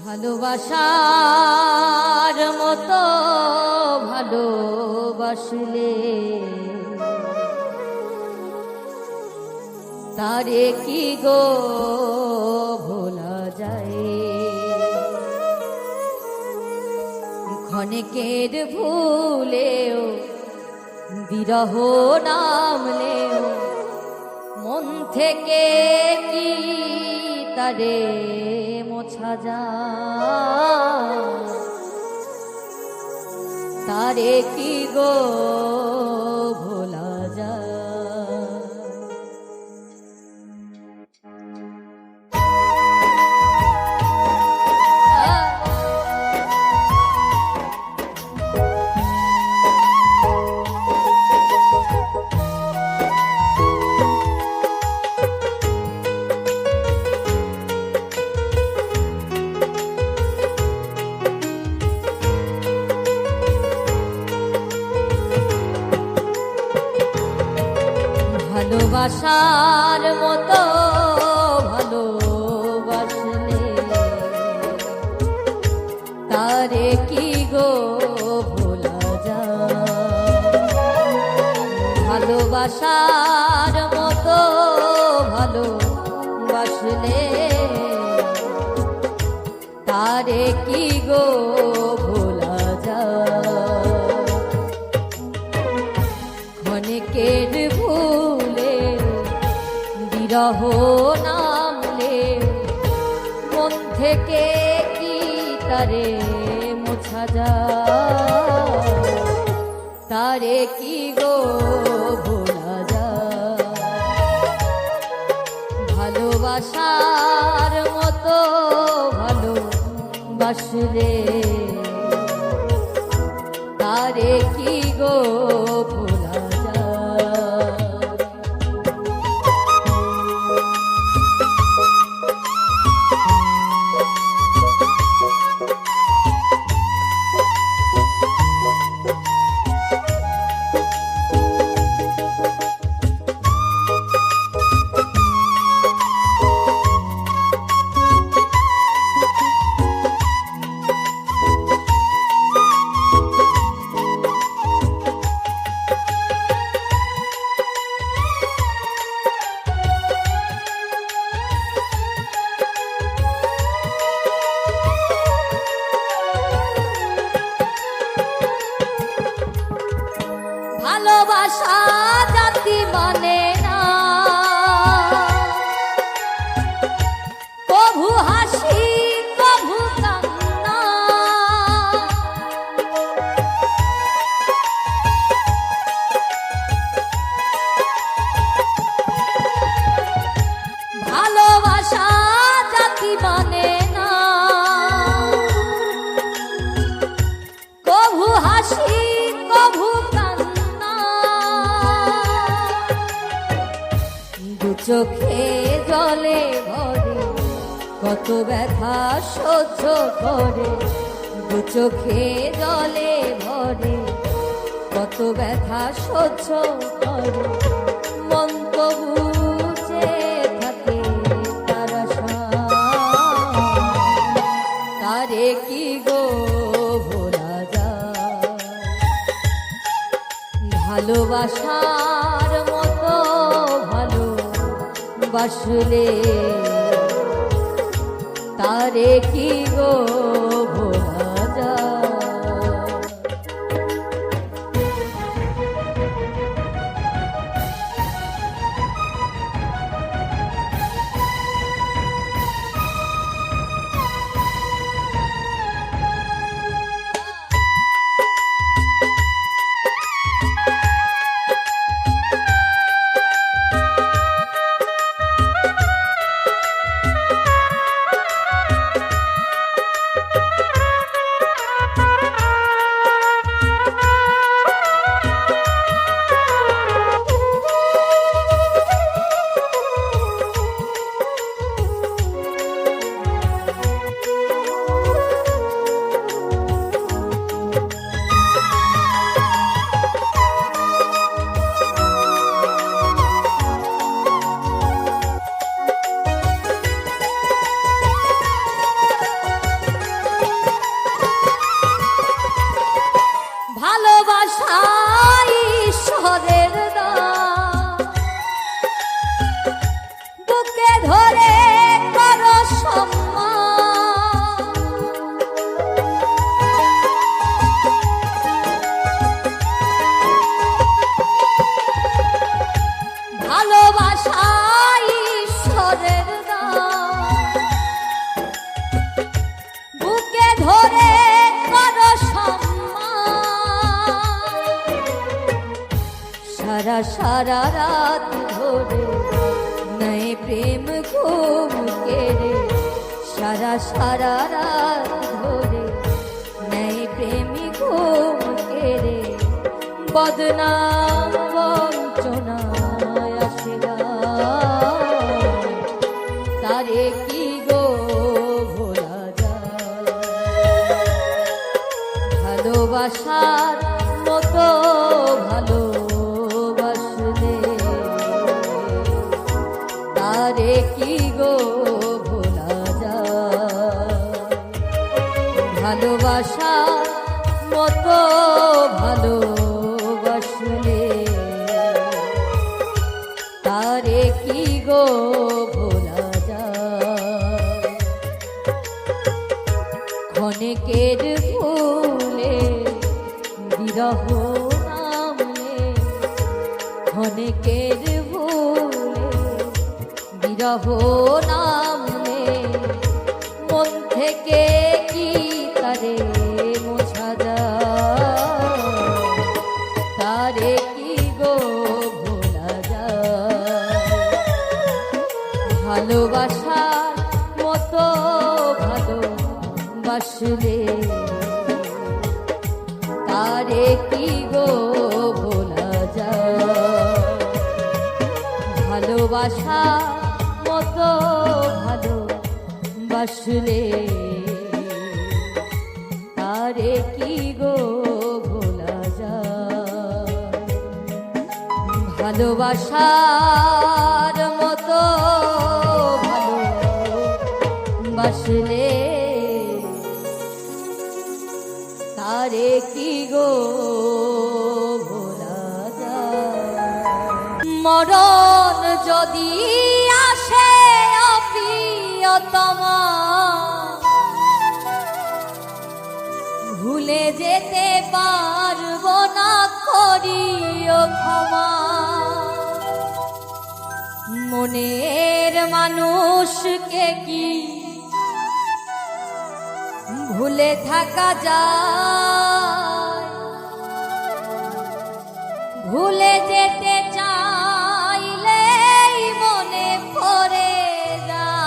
ভালোবাসার মতো ভালোবাসলে তারে কি গো ভোলা যায়। ক্ষণিকের ভুলেও বিরহ নামলেও মন থেকে কি তারে মোছা যায়। তারে কি গো ভোলা যায়। ভালোবাসার মতো ভালোবাসলে তারে কি গো ভোলা যায়। ভালোবাসার মতো ভালোবাসলে তারে কি গো ভোলা যায়। ক্ষণিকের ভুলে বিরহ নামলে মন থেকে কি তারে মোছা যায়। তারে কি গো ভোলা যায়। ভালোবাসার মতো ভালোবাসলে তারে কি গো ভোলা যায়। ভালোবাসা জাতি মানে না, কভু হাসি কভু কান্না। ভালোবাসা জাতি মানে না, কভু হাসি কভু চোখে জলে ভরে কত ব্যথা সহ্য করে। দু চোখে জলে ভরে কত ব্যথা সহ্য করে। মন তো বুঝে থাকে তার আশা। তারে কি গো ভোলা যায়। ভালোবাসার মতো ভালোবাসলে তারে কি গো ভোলা যায়। সারা সারা রাত ধরে নয় প্রেম ঘুম কেড়ে, সারা সারা রাত ধরে নয় প্রেম ঘুম কেড়ে, বদনাম বঞ্চনায় আসে তারে কি গো ভোলা যায়। ভালোবাসার মতো ভালোবাসলে তারে কি গো ভোলা যায়। ভালোবাসার মতো ভালোবাসলে তারে কি গো ভোলা যায়। ক্ষণেকের ভুলে বিরহ নামলে, ক্ষণেকের ভুলে বিরহ নামলে, মন থেকে কি তারে মোছা যায়। তারে কি গো ভোলা যায়। ভালোবাসার মতো ভালোবাসলে তারে কি গো ভোলা যায়। ভালোবাসার মতো ভালোবাসলে তারে কি গো ভোলা যায়। ভালোবাসার মতো ভালোবাসলে তারে কি গো ভোলা যায়। মরণ যদি আসে অপ্রিয়তমা, ভুলে যেতে পারবো না করিও ক্ষমা। মনের মানুষকে কি ভুলে থাকা যায়। ভুলে যেতে চাইলেই মনে পড়ে যায়।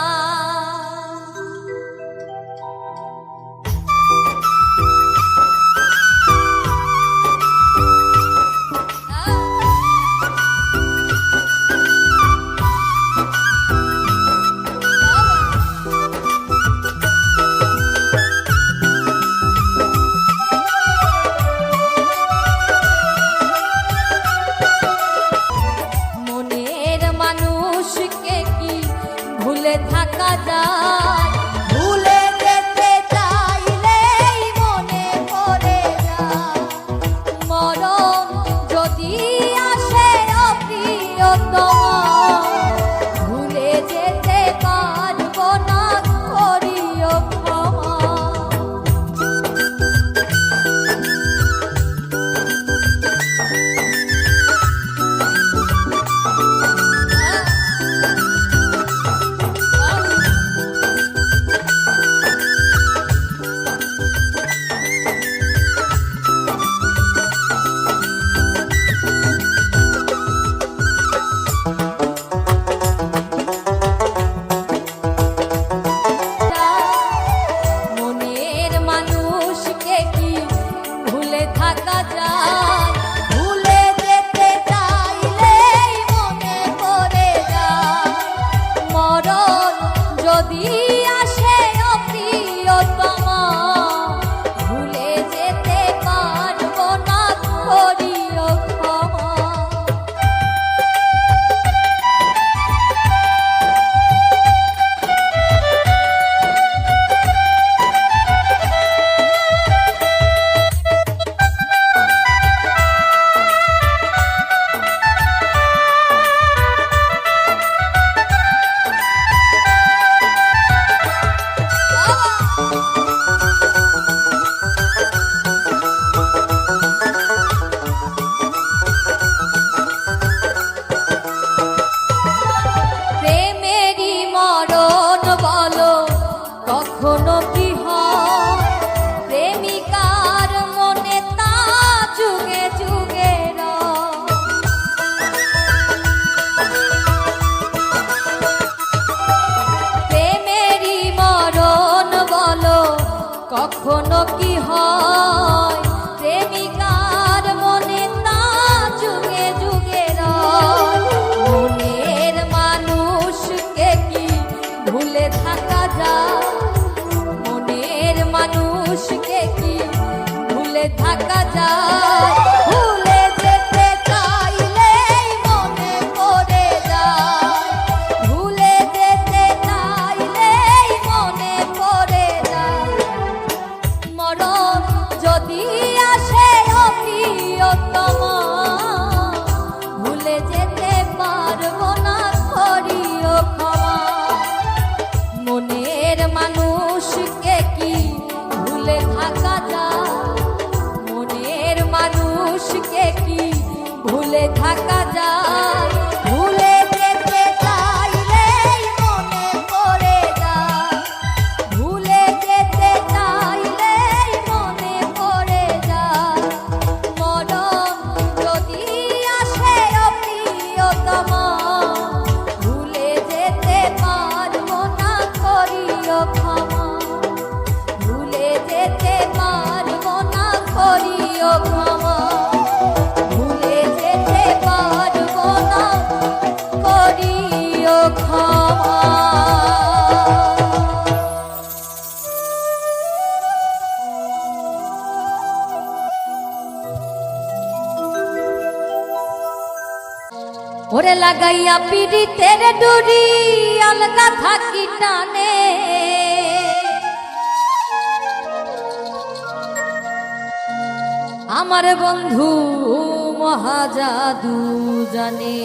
ভুলে থাকা যায়। ভুলে যেতে চাইলেই মনে পড়ে যায়। মরণ যদি আসে অপ্রিয়তমা, ভুলে যেতে পারবো না করিও ক্ষমা। কি হয় প্রেমিকার মনে তা যুগে যুগে রয় মনের মানুষকে কি ভুলে থাকা যায় মনের মানুষকে কি ভুলে থাকা যায় ভুলে যেতে চাইলেই মনে পড়ে যায় ভুলে যেতে চাইলেই মনে পড়ে যায় মরণ যদি আসে অপ্রিয়তম ভুলে যেতে পারবো না করিও ক্ষমা মনের মানুষকে কি ভুলে থাকা যায় মনের মানুষকে কি ভুলে থাকা যায় ভুলে যেতে চাইলেই মনে পড়ে যায় ভুলে যেতে চাইলেই মনে পড়ে যায় মরণ যদি আসে অপ্রিয়তম ভুলে যেতে পারবো না করিও ক্ষমা ভুলে যেতে পারবো না করিও ক্ষমা ভুলে যেতে পারবো না করিও ক্ষমা ওরে লাগাইয়া পিড়িতের ডুরি আলগা থাকি টানে আমার বন্ধু মহাজাদু জানে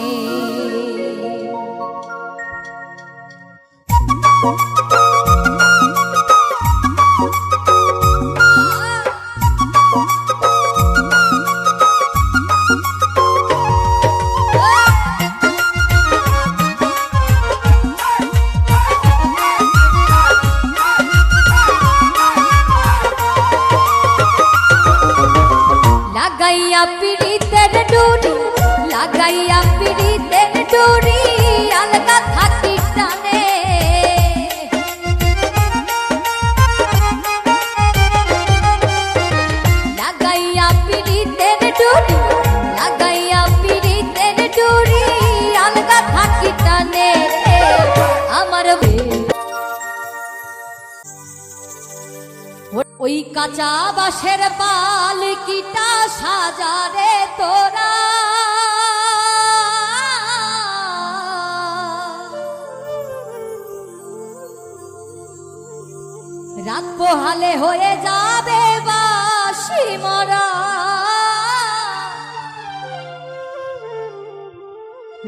লাগাইয়া পিড়িতের ডুরি লাগাইয়া পিড়িতের ডুরি আলগা থাকি টানে লাগাইয়া পিড়িতের ডুরি লাগাইয়া পিড়িতের ডুরি আলগা থাকি টানে আমার ওই কাঁচা বাঁশের পালকিটা সাজারে তোরা রাত পোহালে হয়ে যাবে বাঁশি মরা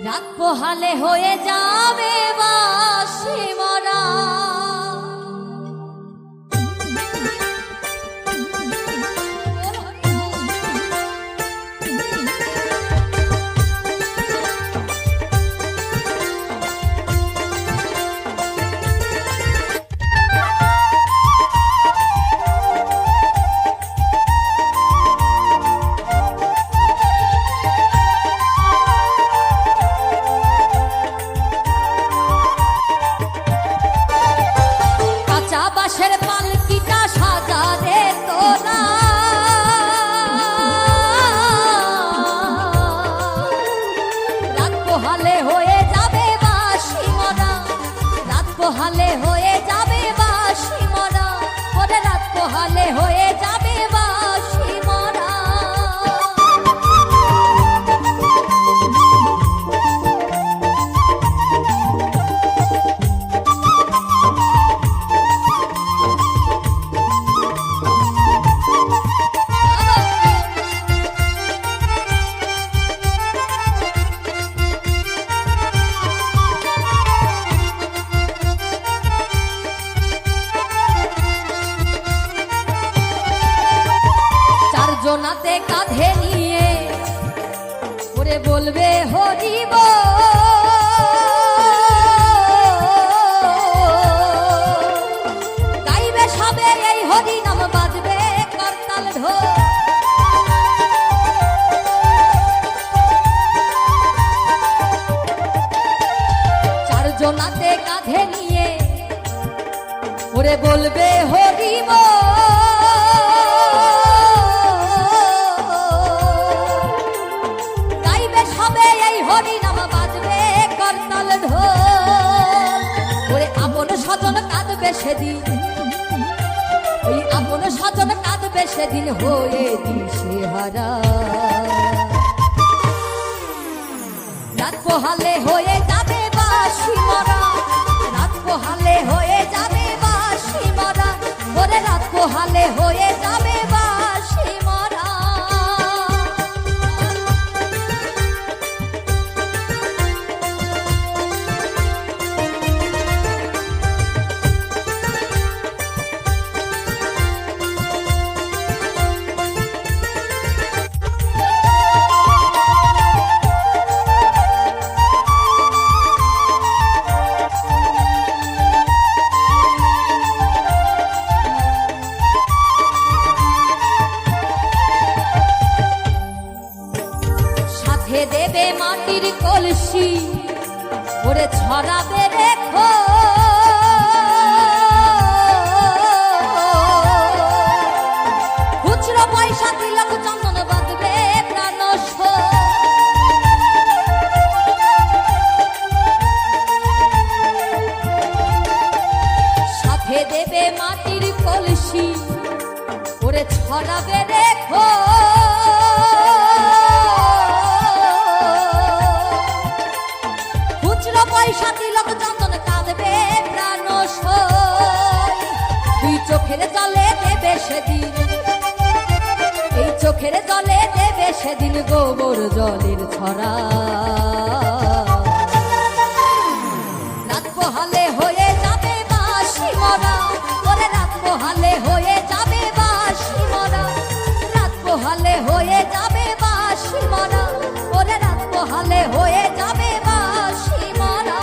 রাত পোহালে হয়ে যাবে বাঁশি মরা বাঁশের পালকিটা সাজারে তোরা রাত পোহালে হয়ে যাবে বাঁশি মরা রাত পোহালে হয়ে যাবে বাঁশি মরা ওরে রাত পোহালে হয়ে যাবে বাঁশি মরা জনাতে কাঁধে নিয়ে ওরে বলবে হরিব গাইবে সবে এই হরি নাম বাজবে করতাল ঢোল চার জনাতে কাঁধে নিয়ে ওরে বলবে হরিব সেদিন, ওই আপন স্বজন কাঁদবে সেদিন হয়ে দিশেহারা। রাত পোহালে হয়ে যাবে বাঁশি মরা, রাত পোহালে হয়ে যাবে বাঁশি মরা, ওরে রাত পোহালে হয়ে যাবে বাঁশি মরা। দেবে মাটির কলসি, ওরে ছড়াবে রেখো খুচরো পয়সা তিলক চন্দন বাঁধবে প্রাণস। সাথে দেবে মাটির কলসি, ওরে ছড়াবে রেখো পয়সা তিলক চন্দন কাঁদবে প্রাণ সই। দুই চোখের জলে দেবে সেদিন, এই চোখের জলে দেবে সেদিন গোবর জলের ছড়া। রাত পোহালে হয়ে যাবে বাঁশি মরা, ওরে রাত পোহালে হয়ে যাবে বাঁশি মরা, রাত পোহালে হয়ে যাবে বাঁশি মরা, ওরে রাত পোহালে হয়ে যাবে বাঁশি মরা।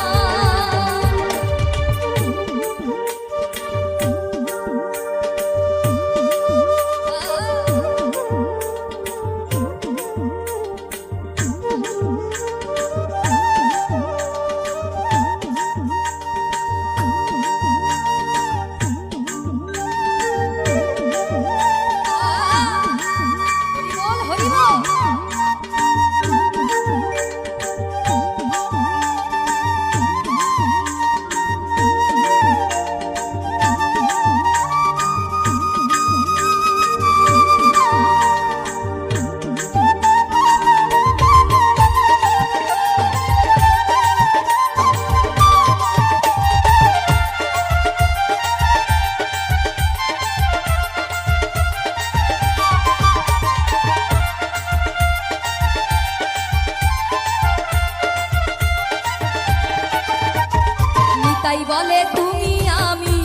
বলে তুমি আমি,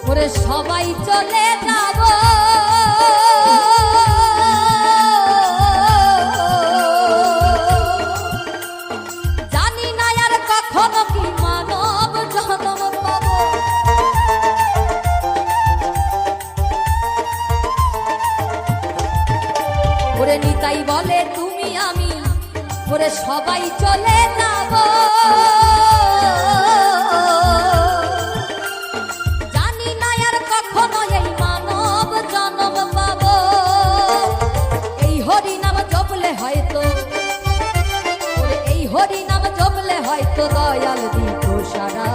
ওরে সবাই চলে যাব, জানি না আর কখনো কি মানব জন্ম পাব। ওরে নিতাই বলে তুমি আমি, ওরে সবাই চলে যাব, জানি না আর কখনো এই মানব জন্ম পাব। এই হরি নাম জপলে হয়তো, এই হরি নাম জপলে হয়তো দয়াল দিত সারা।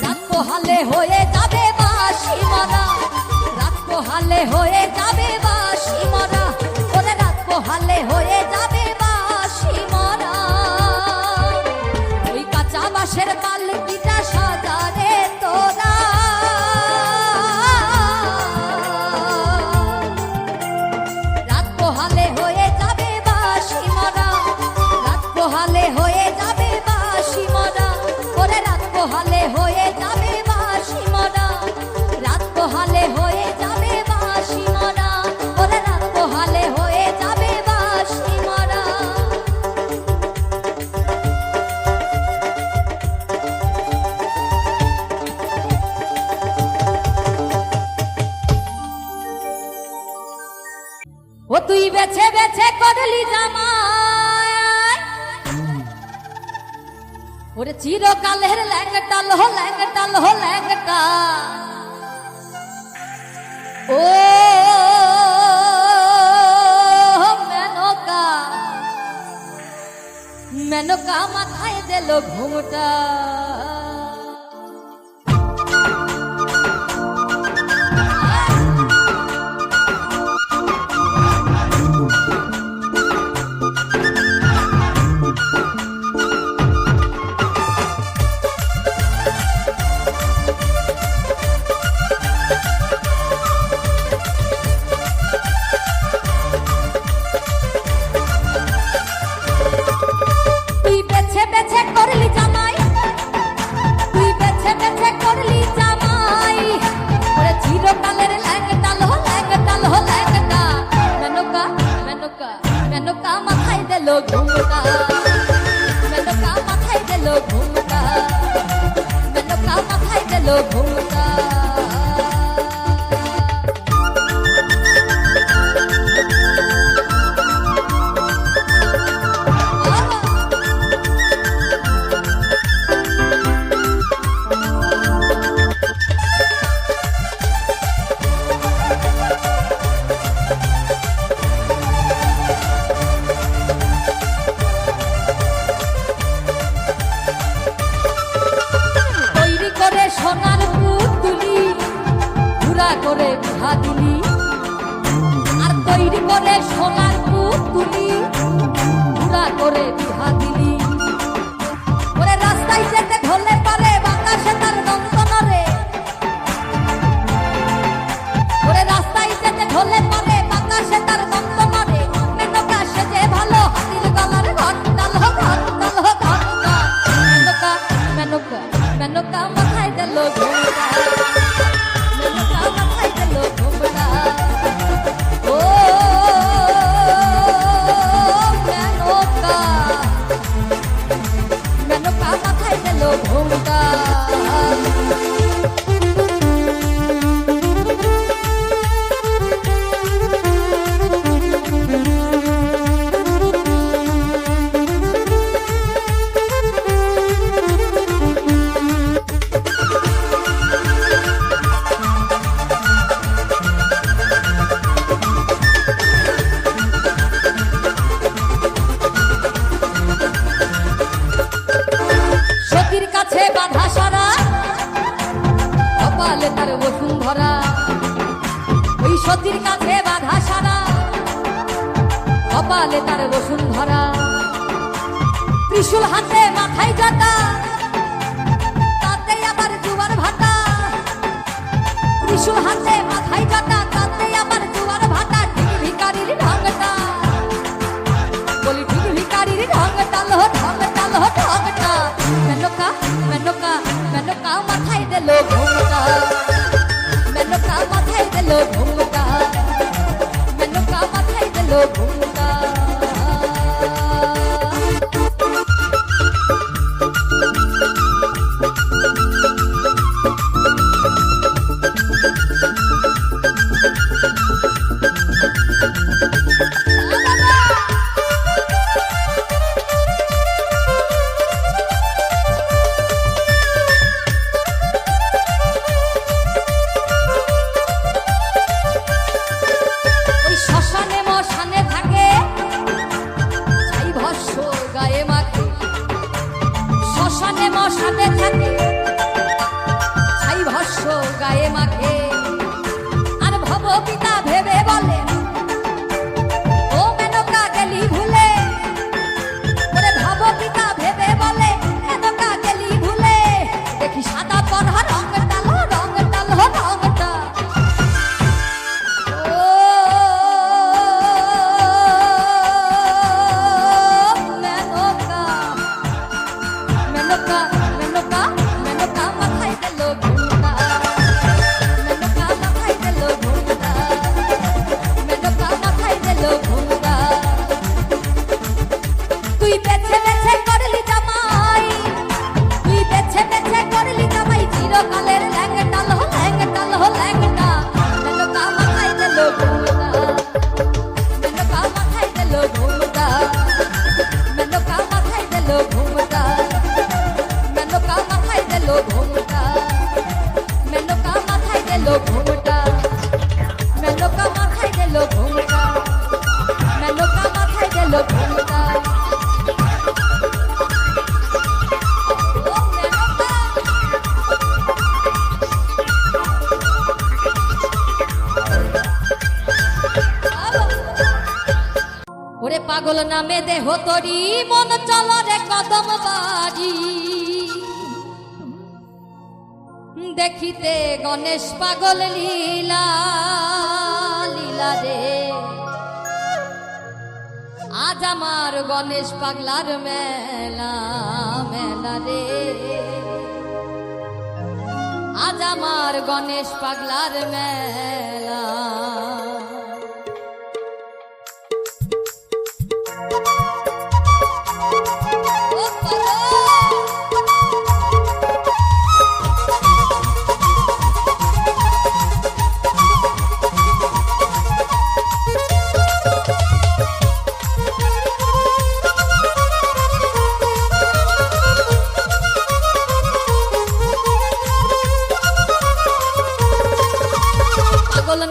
রাত পোহালে হয়ে যাবে বাঁশি মরা, রাত পোহালে হয়ে যাবে বাঁশি মরা, ওরে রাত পোহালে হয়ে যাবে বাঁশি মরা। ওই কাঁচা বাঁশের পালকিটা সাজারে তোরা, রাত পোহালে হয়ে যাবে বাঁশি মরা, রাত পোহালে হয়ে যাবে বাঁশি মরা, ওরে রাত পোহালে হয়ে যাবে বাঁশি মরা, রাত পোহালে হয়ে যাবে বাঁশি মরা, ওরে রাত পোহালে হয়ে যাবে বাঁশি মরা। ও তুই বেছে বেছে করলি জামাই, ওরে চিরকালের ল্যাংটা লো ল্যাংটা লো ল্যাংটা, ও মেনকা মেনকা মাথায় দিল ঘুমটা। ঘুমটা মেনকা মাথায় দিল ঘুমটা, মেনকা মাথায় দিল ঘুমটা। করে বিহা দিলি আর তৈরি করে সোনার পুতুলি, পুরা করে বিহা দিলি। ওরে রাস্তায় যেতে ঢলে পারে বাতাসে তার নন্দনরে, ওরে রাস্তায় যেতে ঢলে পারে বাতাসে তার নন্দনরে। মেনকা সেজে ভালো হাতির গলার ঘন্টাল ঘন্টাল ঘন্টা, মেনকা মেনকা মেনকা মাথায় দিল ঘুমটা, মেনকা মাথায় দিল ঘুমটা। ও মেনকা মেনকা মাথায় দিল ঘুমটা। সতীর কাছে বাধা সারা কপালে তার বসুন্ধরা, ওই সতীর কাছে বাধা সারা কপালে তার বসুন্ধরা। ত্রিশূল হাতে মাথায় জাটা তাতে আবার জুয়ার ভাটা, ত্রিশূল হাতে মাথায় জাটা তাতে আবার জুয়ার ভাটা। ঠিক ভিকারির ঢংটা বলি, ঠিক ভিকারির ঢংটা লো ঢংটা লো ঢংটা। মেনকা মেনকা মেনকা মাথায় দিল ঘুমটা, মেনকা মাথায় দিল ঘুমটা, মেনকা মাথায় দিল ঘুমটা। শ্মশানে মশানে থাকে ছাই ভস্য গায়ে মাখে, শ্মশানে মশানে থাকে ছাই ভস্য গায়ে মাখে। আর ভব পিতা ভেবে বলে ও মেনকা গেলি ভুলে, ওরে ভব পিতা ভেবে বলে মেনকা গেলি ভুলে। দেখি সাদা পরহা রংটা লো রংটা লো রংটা। মেনকা মেনকা মেনকা মাথায় দিল ঘুমটা, মেনকা মাথায় দিল ঘুমটা, মেনকা মাথায় দিল ঘুমটা। তুই বেছে বেছে করলি জামাই, তুই বেছে বেছে করলি জামাই, চিরকালের ল্যাংটা লো ল্যাংটা লো ল্যাংটা। মেনকা মাথায় দিল ঘুমটা, মেনকা মাথায় দিল ঘুমটা, মেনকা মাথায় দিল ঘুমটা, মেনকা মাথায় দিল ঘুমটা, মেনকা মাথায় দিল ঘুমটা, মেনকা মাথায় দিল ঘুমটা, মেনকা মাথায় দিল ঘুমটা। পাগল নামে দেহ তরি মন চলরে কদম বাড়ি দেখিতে গণেশ পাগল লীলা লীলা রে আজ আমার গণেশ পাগলার মেলা মেলা রে আজ আমার গণেশ পাগলার মেলা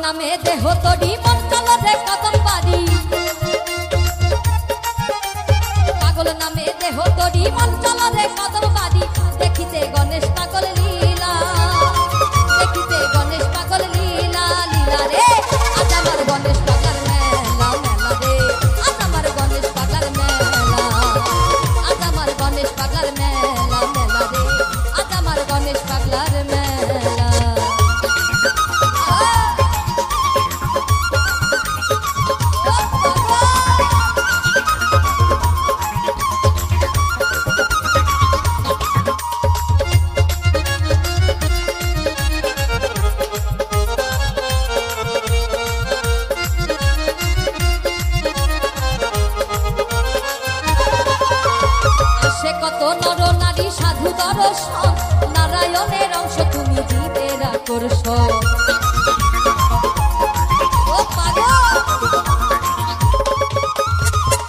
নামে দেহ তরি মন চলরে কদম বাড়ি পাগল নামে দেহ তরি মন চলরে কদম বাড়ি দেখিতে গণেশ পাগল লীলা দেখিতে গণেশ পাগল লীলা লীলা রে আজ আমার গণেশ পাগলার মেলা মেলা রে আজ আমার গণেশ পাগলার মেলা আজ আমার গণেশ পাগলার মেলা মেলা রে আজ আমার গণেশ পাগলার মেলা কত নর নারী সাধু দর্শন নারায়ণের অংশ তুমি জীবের আকর্ষণ ও পাগল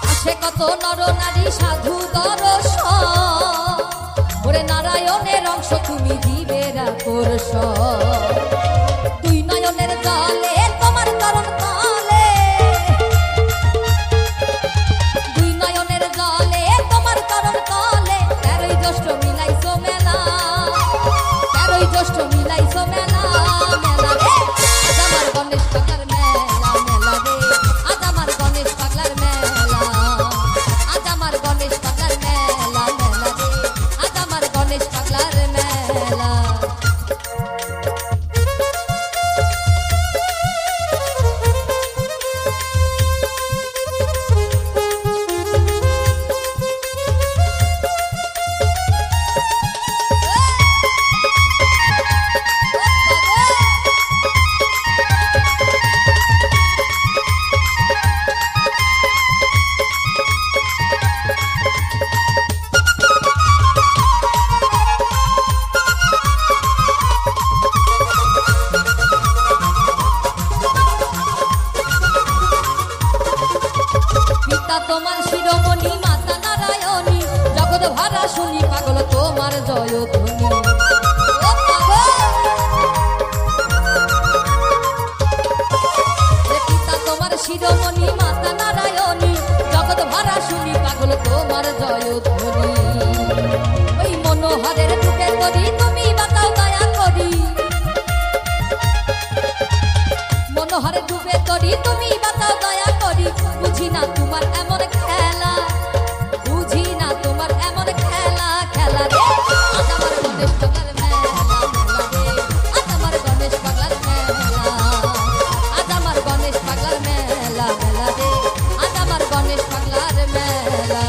আসে কত নর নারী সাধু দর্শন ওরে নারায়ণের অংশ তুমি জীবের আকর্ষণ দুই নয়নের জলে তোমার তরণ তলে দুই নয়নের জলে তোমার তরণ তলে জ্যৈষ্ঠ মিলাইছো মেলা তেরোই জ্যৈষ্ঠ মিলাইছো মেলা মেলা রে আজ আমার গণেশ পাগলার মেলা মেলা রে আজ আমার গণেশ পাগলার মেলা আজ আমার গণেশ পাগলার মেলা মেলা রে আজ আমার গণেশ পাগলার মেলা তোমার শিরোমণি মাতা নারায়ণী জগৎ ভরা শুনি পাগল তোমার জয় ধ্বনি পিতা তোমার শিরোমণি মাতা নারায়ণী জগৎ ভরা শুনি পাগল তোমার জয় ধ্বনি ওই মনোহরের রূপে করি তুমি বাতাও দয়া করি মনোহরের রূপে করি তুমি বাতাও দয়া করি বুঝি না তোমার এমন খেলা বুঝি না তোমার এমন খেলা খেলা রে আজ আমার গণেশ পাগলার মেলা মেলা রে আজ আমার গণেশ পাগলার মেলা আজ আমার গণেশ পাগলার মেলা মেলা রে আজ আমার গণেশ পাগলার মেলা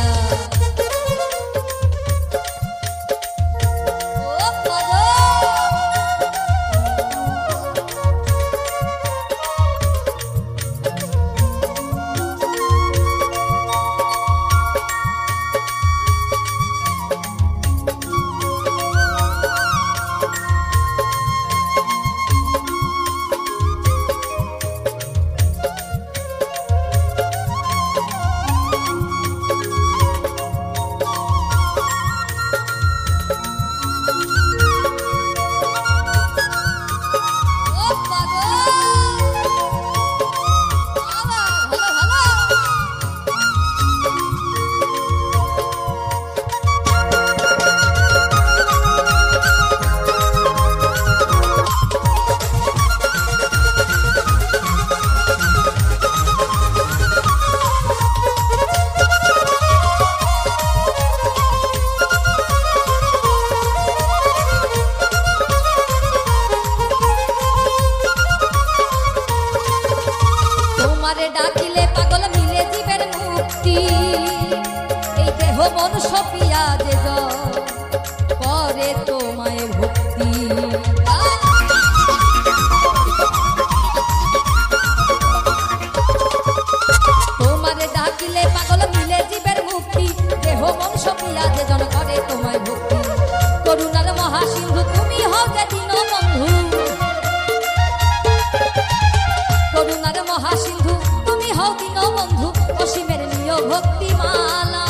হও যে দীনবন্ধু, করুণার মহাসিন্ধু তুমি হও দীনবন্ধু। অসীমের নিয় ভক্তিমালা,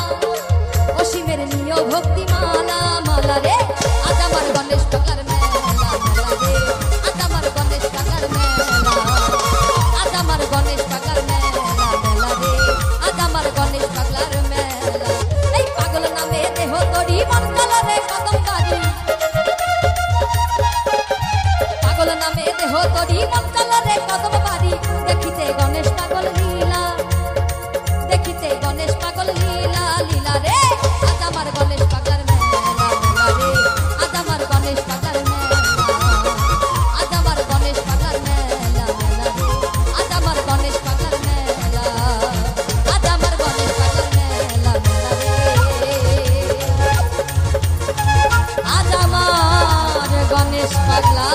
অসীমের নিয় ভক্তিমালা, মালা রে আজ আমার গণেশ পাগলার মেলা, মেলা রে আজ আমার গণেশ পাগলার মেলা, আজ আমার গণেশ পাগলার মেলা, মেলা রে আজ আমার গণেশ পাগলার মেলা। এই পাগল নামে দেহ তরি মন কালারে কদম বাড়ি, পাগল নামে দেহ তরি মন কালারে কদম বাড়ি। দেখিতে গণেশ পাগল লীলা, দেখিতে গণেশ পাগল লীলা, লীলা রে আজ আমার গণেশ পাগলার মেলা, মেলা রে আজ আমার গণেশ পাগলার মেলা, আজ আমার গণেশ পাগলার মেলা, মেলা রে আজ আমার গণেশ পাগলার মেলা, আজ আমার গণেশ পাগলার মেলা, মেলা রে আজ আমার গণেশ পাগলা।